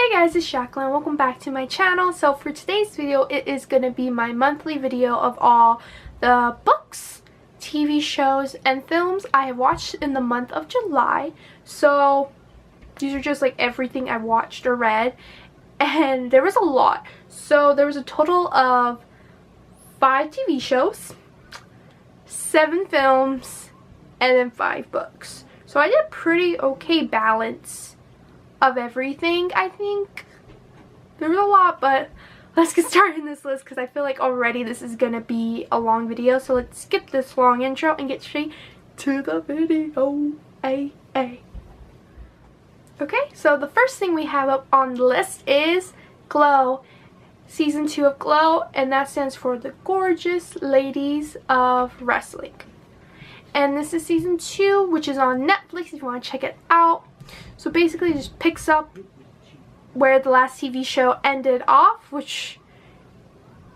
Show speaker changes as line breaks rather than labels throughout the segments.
Hey guys, it's Jacqueline. Welcome back to my channel. So for today's video, it is going to be my monthly video of all the books, TV shows, and films I have watched in the month of July. So these are just like everything I watched or read, and there was a lot. So there was a total of 5 TV shows, 7 films, and then 5 books. So I did a pretty okay balance of everything. I think there was a lot, but let's get started in this list because I feel like already this is gonna be a long video. So let's skip this long intro and get straight to the video. Okay, so the first thing we have up on the list is Glow, season 2 of Glow, and that stands for The Gorgeous Ladies of Wrestling. And this is season 2, which is on Netflix if you want to check it out. So basically it just picks up where the last TV show ended off, which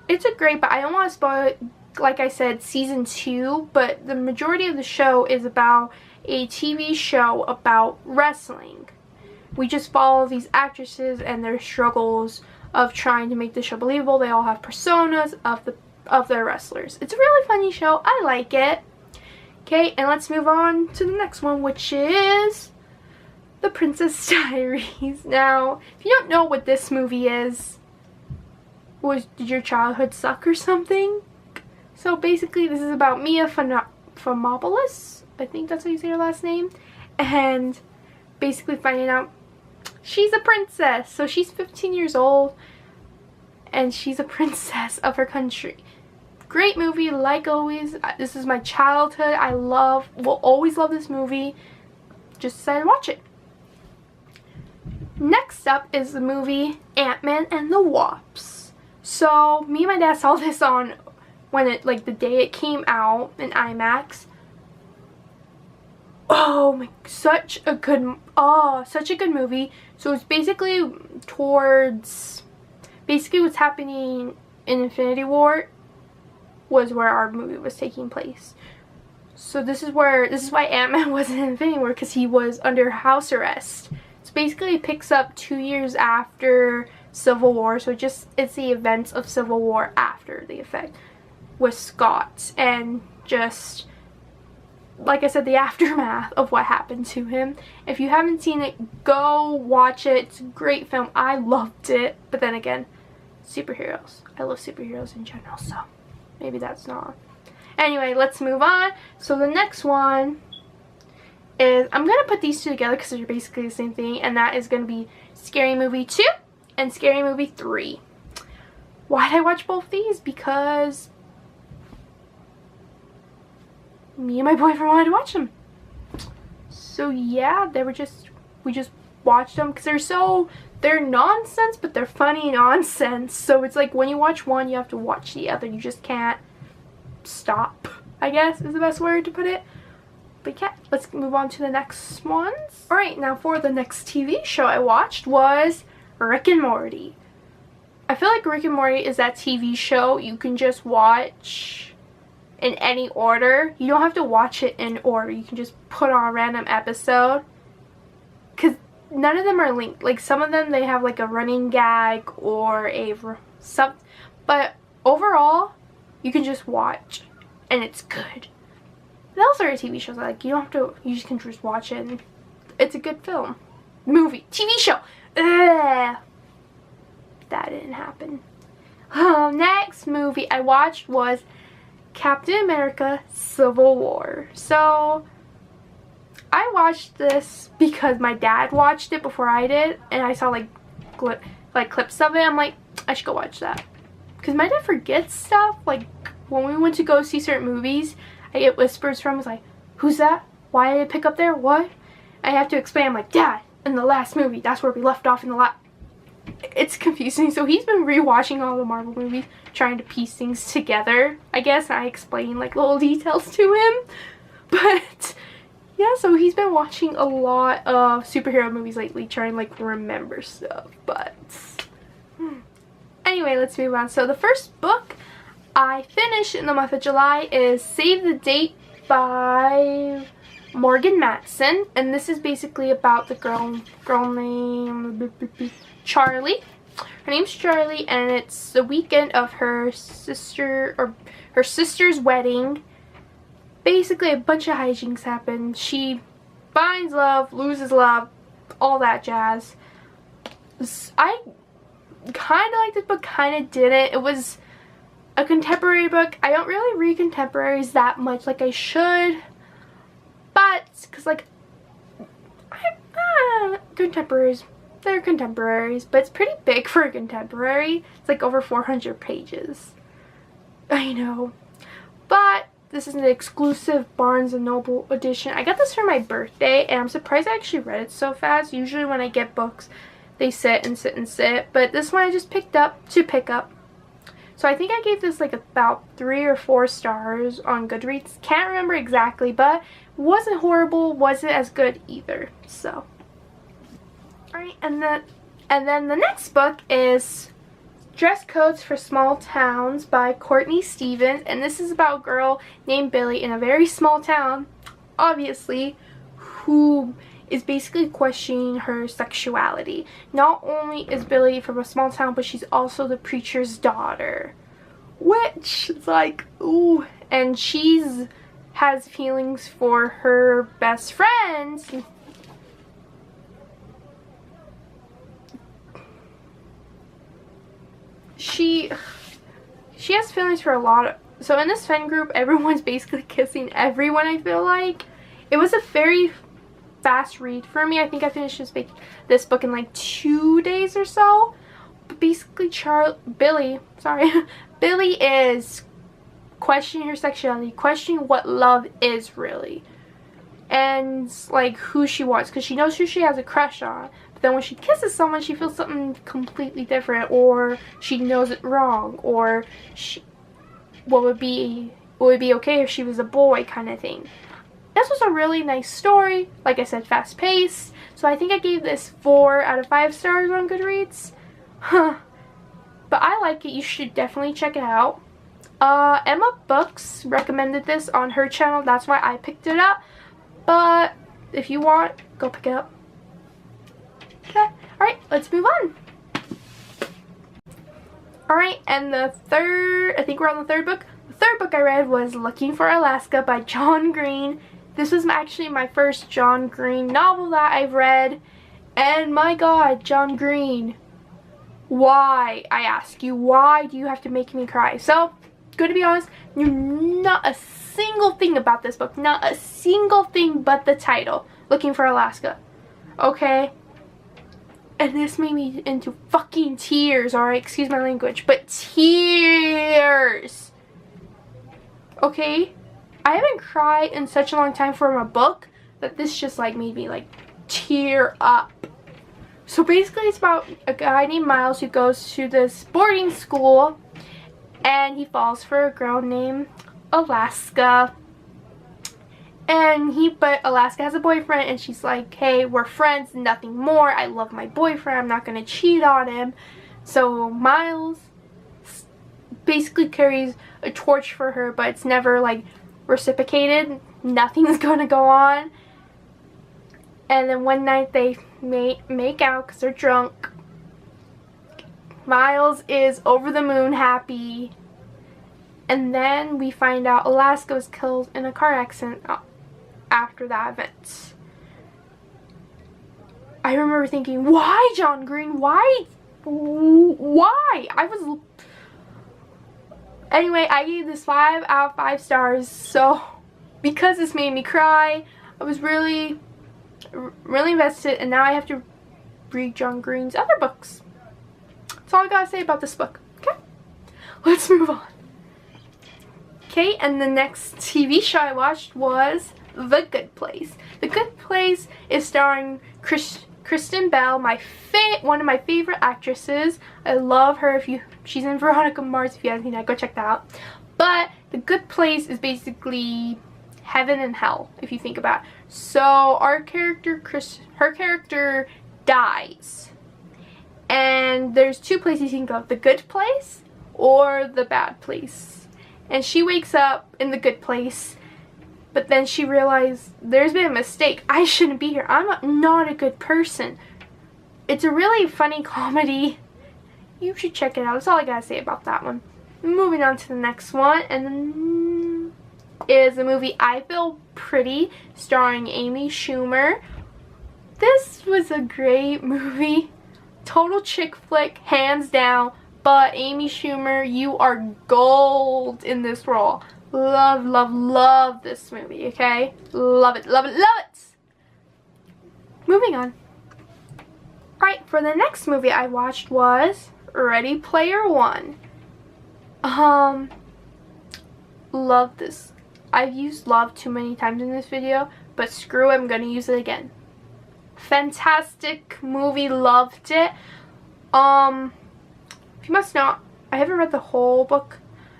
it's a great, but I don't want to spoil it. Like I said, season 2, but the majority of the show is about a TV show about wrestling. We just follow these actresses and their struggles of trying to make the show believable. They all have personas of their wrestlers. It's a really funny show. I like it. Okay, and let's move on to the next one, which is The Princess Diaries. Now, if you don't know what this movie is, did your childhood suck or something? So basically this is about Mia Farmopoulos, I think that's how you say her last name, and basically finding out she's a princess. So she's 15 years old and she's a princess of her country. Great movie, like always. This is my childhood. I will always love this movie. Just decided to watch it. Next up is the movie Ant-Man and the Wasp. So me and my dad saw this on the day it came out in IMAX. Oh my, such a good movie. So it's basically what's happening in Infinity War was where our movie was taking place. So this is why Ant-Man wasn't in Infinity War, because he was under house arrest. So basically it picks up 2 years after Civil War. So it's the events of Civil War after the effect with Scott, and just like I said, the aftermath of what happened to him. If you haven't seen it, go watch it. It's a great film. I loved it. But then again, superheroes. I love superheroes in general, so maybe that's not. Anyway, let's move on. So the next one is, I'm going to put these two together because they're basically the same thing, and that is going to be Scary Movie 2 and Scary Movie 3. Why did I watch both these? Because me and my boyfriend wanted to watch them. So yeah, we just watched them because they're nonsense, but they're funny nonsense. So it's like when you watch one, you have to watch the other. You just can't stop, I guess is the best word to put it. But yeah, let's move on to the next ones. Alright, now for the next TV show I watched was Rick and Morty. I feel like Rick and Morty is that TV show you can just watch in any order. You don't have to watch it in order. You can just put on a random episode, because none of them are linked. Like some of them, they have like a running gag or but overall you can just watch and it's good. Those are TV shows like you just can just watch it and it's a good film, movie, TV show. Ugh. That didn't happen. Next movie I watched was Captain America Civil War. So I watched this because my dad watched it before I did, and I saw like clips of it. I'm like, I should go watch that, because my dad forgets stuff. Like when we went to go see certain movies, I get whispers from him. It's like, who's that? Why did I pick up there? What? I have to explain. I'm like, Dad, in the last movie, that's where we left off in the last. It's confusing. So he's been rewatching all the Marvel movies, trying to piece things together, I guess, and I explain like little details to him. But yeah, so he's been watching a lot of superhero movies lately, trying to like remember stuff. But anyway, let's move on. So the first book I finished in the month of July is Save the Date by Morgan Matson, and this is basically about the girl named Charlie. Her name's Charlie, and it's the weekend of her sister's wedding. Basically, a bunch of hijinks happen. She finds love, loses love, all that jazz. I kind of liked this book, kind of didn't. It was a contemporary book. I don't really read contemporaries that much like I should, but because like contemporaries, they're contemporaries, but it's pretty big for a contemporary. It's like over 400 pages. I know, but this is an exclusive Barnes & Noble edition. I got this for my birthday, and I'm surprised I actually read it so fast. Usually when I get books, they sit and sit and sit, but this one I just picked up to pick up. So I think I gave this like about 3 or 4 stars on Goodreads. Can't remember exactly, but wasn't horrible, wasn't as good either. So, alright, and then the next book is Dress Codes for Small Towns by Courtney Stevens, and this is about a girl named Billy in a very small town, obviously, who is basically questioning her sexuality. Not only is Billy from a small town, but she's also the preacher's daughter, which is like, ooh, and she's has feelings for her best friends. She has feelings for a lot of, so in this friend group, everyone's basically kissing everyone, I feel like. It was a very fast read for me. I think I finished this book in like 2 days or so. But basically Billy is questioning her sexuality, questioning what love is really, and like who she wants, because she knows who she has a crush on. Then when she kisses someone, she feels something completely different, or she knows it wrong, or what would be okay if she was a boy, kind of thing. This was a really nice story. Like I said, fast paced. So I think I gave this 4 out of 5 stars on Goodreads. But I like it. You should definitely check it out. Emma Books recommended this on her channel. That's why I picked it up. But if you want, go pick it up. Okay, alright, let's move on. Alright, and the third, I think we're on the third book. The third book I read was Looking for Alaska by John Green. This was actually my first John Green novel that I've read. And my god, John Green. Why, I ask you, why do you have to make me cry? So, good to be honest, knew not a single thing about this book. Not a single thing but the title, Looking for Alaska. Okay? And this made me into fucking tears, alright? Excuse my language, but tears! Okay? I haven't cried in such a long time from a book that this just like made me like tear up. So basically it's about a guy named Miles who goes to this boarding school and he falls for a girl named Alaska. But Alaska has a boyfriend and she's like, hey, we're friends, nothing more. I love my boyfriend. I'm not going to cheat on him. So Miles basically carries a torch for her, but it's never like reciprocated. Nothing's going to go on. And then one night they make out because they're drunk. Miles is over the moon happy. And then we find out Alaska was killed in a car accident after that event. I remember thinking, why, John Green? Why? Anyway, I gave this 5 out of 5 stars. So, because this made me cry, I was really invested, and now I have to read John Green's other books. That's all I gotta say about this book. Okay? Let's move on. Okay, and the next TV show I watched was The Good Place. The Good Place is starring Kristen Bell, one of my favorite actresses. I love her. She's in Veronica Mars. If you haven't seen that, go check that out. But The Good Place is basically heaven and hell, if you think about it. So her character dies. And there's 2 places you can go. The good place or the bad place. And she wakes up in the good place. But then she realized there's been a mistake. I shouldn't be here. I'm not a good person. It's a really funny comedy. You should check it out. That's all I gotta say about that one. Moving on to the next one, and then is the movie I Feel Pretty, starring Amy Schumer. This was a great movie. Total chick flick, hands down. But Amy Schumer, you are gold in this role. Love, love, love this movie, okay? Love it, love it, love it! Moving on. Alright, for the next movie I watched was Ready Player One. Love this. I've used love too many times in this video, but screw it, I'm gonna use it again. Fantastic movie, loved it. If you must know, I haven't read the whole book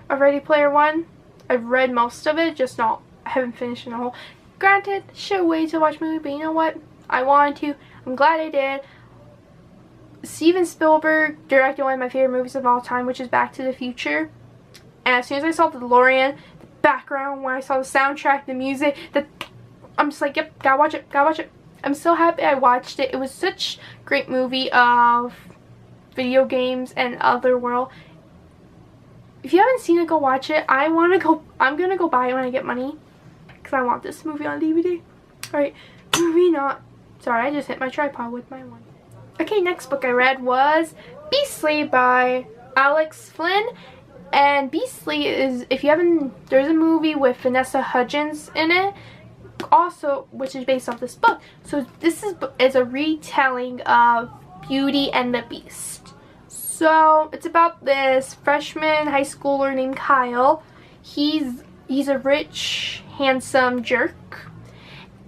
of Ready Player One. I've read most of it, just not, I haven't finished the whole. Granted, should wait to watch the movie, but you know what? I wanted to. I'm glad I did. Steven Spielberg directed one of my favorite movies of all time, which is Back to the Future. And as soon as I saw the DeLorean, the background, when I saw the soundtrack, the music, I'm just like, yep, gotta watch it, gotta watch it. I'm so happy I watched it. It was such a great movie of video games and other world. If you haven't seen it, go watch it. I'm gonna go buy it when I get money, because I want this movie on DVD. Alright, moving on. Sorry, I just hit my tripod with my one. Okay, next book I read was Beastly by Alex Flynn. And Beastly is, if you haven't, there's a movie with Vanessa Hudgens in it, also, which is based off this book. So this is a retelling of Beauty and the Beast. So it's about this freshman high schooler named Kyle. He's a rich, handsome jerk,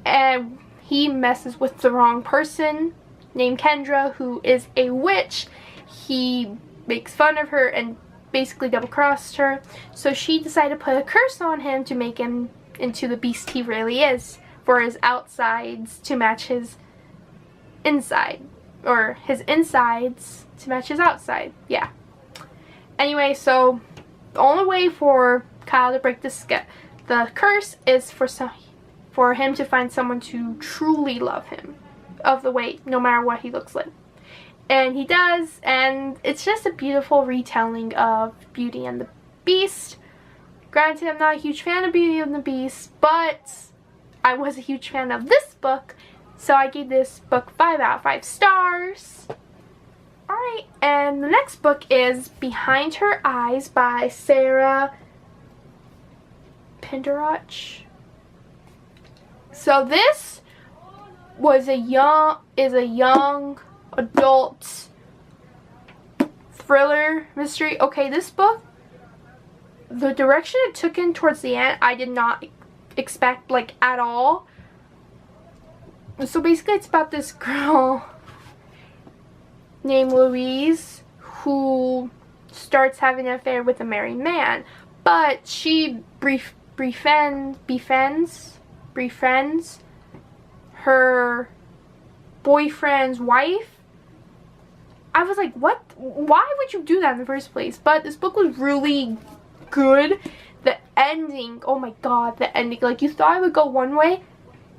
and he messes with the wrong person named Kendra, who is a witch. He makes fun of her and basically double-crossed her. So she decided to put a curse on him to make him into the beast he really is, for his outsides to match his inside, or his insides to match his outside. Yeah. Anyway, so the only way for Kyle to break the curse is for him to find someone to truly love him, of the way, no matter what he looks like. And he does, and it's just a beautiful retelling of Beauty and the Beast. Granted, I'm not a huge fan of Beauty and the Beast, but I was a huge fan of this book, so I gave this book 5 out of 5 stars. Alright, and the next book is Behind Her Eyes by Sarah Penderach. So this was a young adult thriller mystery. Okay, this book, the direction it took in towards the end, I did not expect, like, at all. So basically it's about this girl named Louise who starts having an affair with a married man, but she befriends her boyfriend's wife. I was like, what? Why would you do that in the first place? But this book was really good. The ending, oh my god, the ending, like, you thought it would go one way,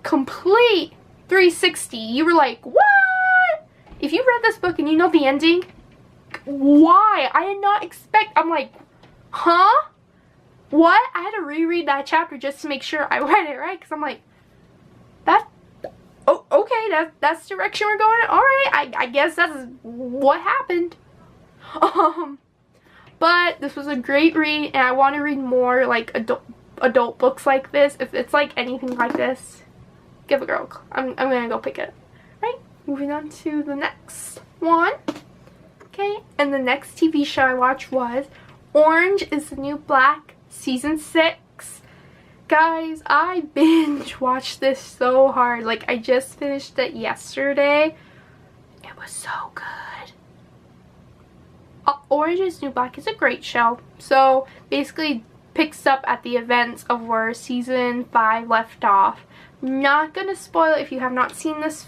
complete 360. You were like, what? If you read this book and you know the ending, why? I did not expect, I'm like, huh? What? I had to reread that chapter just to make sure I read it right, because I'm like, oh, okay, that's the direction we're going in. Alright, I guess that's what happened. But this was a great read, and I want to read more, like, adult books like this. If it's like anything like this, give a girl. I'm gonna go pick it up. Right, moving on to the next one. Okay, and the next TV show I watched was Orange is the New Black Season 6. Guys, I binge watched this so hard. Like, I just finished it yesterday. It was so good. Orange is the New Black is a great show. So basically picks up at the events of where season 5 left off. Not gonna spoil it if you have not seen this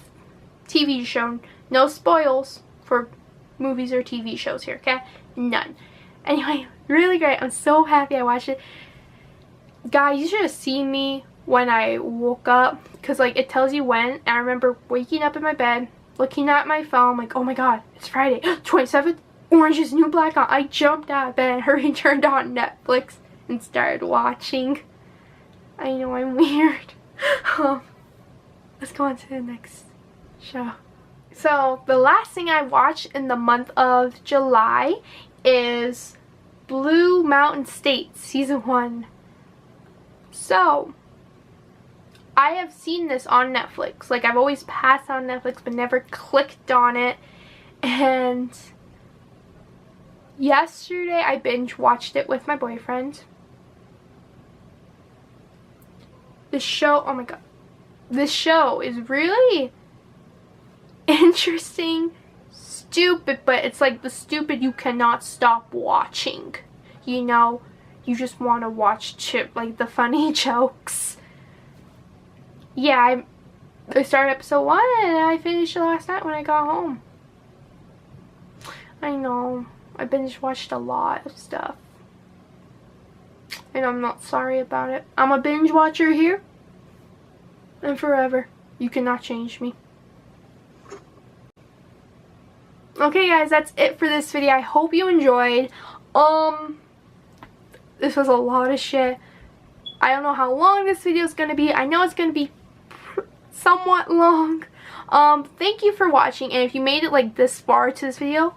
TV show. No spoils for movies or TV shows here, okay? None. Anyway, really great. I'm so happy I watched it. Guys, you should have seen me when I woke up, because like it tells you when, and I remember waking up in my bed, looking at my phone, like, oh my god, it's Friday, 27th, Orange is New Black on. I jumped out of bed and hurried, turned on Netflix and started watching. I know I'm weird. Let's go on to the next show. So the last thing I watched in the month of July is Blue Mountain State Season 1. So I have seen this on Netflix. Like, I've always passed on Netflix but never clicked on it. And yesterday I binge watched it with my boyfriend. This show, oh my god. This show is really interesting, stupid, but it's like the stupid you cannot stop watching. You know, you just want to watch like the funny jokes. Yeah, I started episode 1 and I finished it last night when I got home. I know, I binge watched a lot of stuff. And I'm not sorry about it. I'm a binge watcher here and forever. You cannot change me. Okay guys, that's it for this video. I hope you enjoyed. This was a lot of shit. I don't know how long this video is going to be. I know it's going to be somewhat long. Thank you for watching, and if you made it like this far to this video,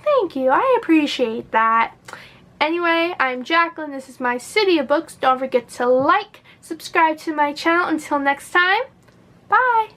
thank you. I appreciate that. Anyway, I'm Jacqueline. This is my City of Books. Don't forget to like, subscribe to my channel. Until next time, bye.